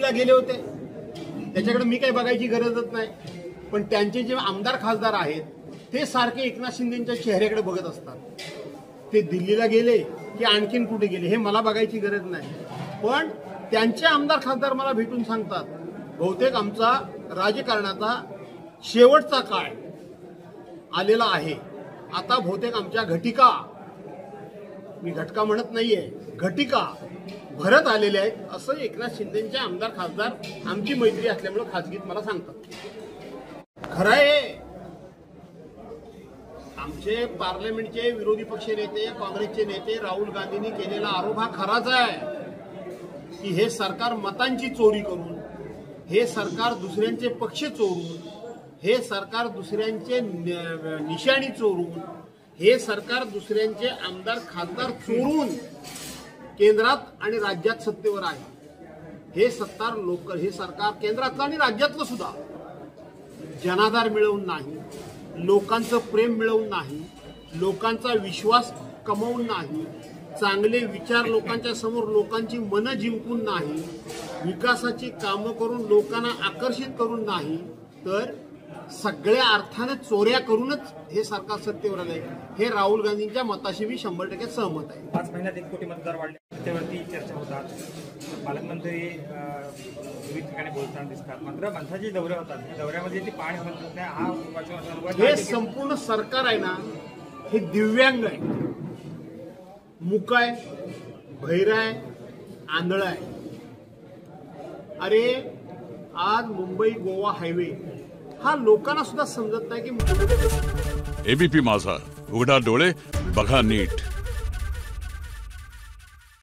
गेले होते, त्याच्याकडे मी काही बघायची गरजच नाही। पण त्यांचे जे आमदार खासदार आहेत ते सारखे एकनाथ शिंदेच्या चेहऱ्याकडे बघत असतात। ते दिल्लीला गेले की आणखीन कुठे गेले हे मला बघायची गरज नाही, पण त्यांचे आमदार खासदार मला भेटून सांगतात बहुतेक आमचा राजकारणाचा शेवटचा काळ आलेला आहे। आता बहुतेक आमच्या घटिका, मी घटका म्हणत नाहीये, घटिका भरत आलेले आहेत असं एकनाथ शिंदेचे आमदार खासदार आमची मैत्री असल्यामुळे खासगीत मला सांगतात। खरं आहे, आमचे पार्लमेंटचे विरोधी पक्ष नेते, काँग्रेसचे नेते राहुल गांधींनी केलेला आरोप हा खराच आहे की हे सरकार मतांची चोरी करून, हे सरकार दुसऱ्यांचे पक्ष चोरून, हे सरकार दुसऱ्यांचे निशाणी चोरून, हे सरकार दुसऱ्यांचे आमदार खासदार चोरून केंद्रात आणि राज्यात सत्तेवर आहे। हे सरकार केंद्रातलं आणि राज्यातलं सुद्धा जनाधार मिळवून नाही, लोकांचं प्रेम मिळवून नाही, लोकांचा विश्वास कमवून नाही, चांगले विचार लोकांच्या समोर लोकांची मनं जिंकून नाही, विकासाची कामं करून लोकांना आकर्षित करून नाही, तर सगळ्या अर्थाने चोऱ्या करूनच हे सरकार सत्तेवर आलंय। हे राहुल गांधींच्या मताशी मी 100% सहमत आहे। 5 महिन्यात 1 कोटी मतदार वाढले, त्यावरती चर्चा होतात। पालकमंत्री विविध ठिकाणी बोलताना दिसतात, मात्र मंथाचे दौरे होतात, या दौऱ्यामध्ये ती पाणी होत नाही। हा हे संपूर्ण सरकार आहे ना, हे दिव्यांग आहे, मूक आहे, बहिर आहे, आंधळ आहे। अरे आज मुंबई गोवा हायवे हा लोकांना सुद्धा समजत नाही की एबीपी माझा, उघडा डोळे बघा नीट।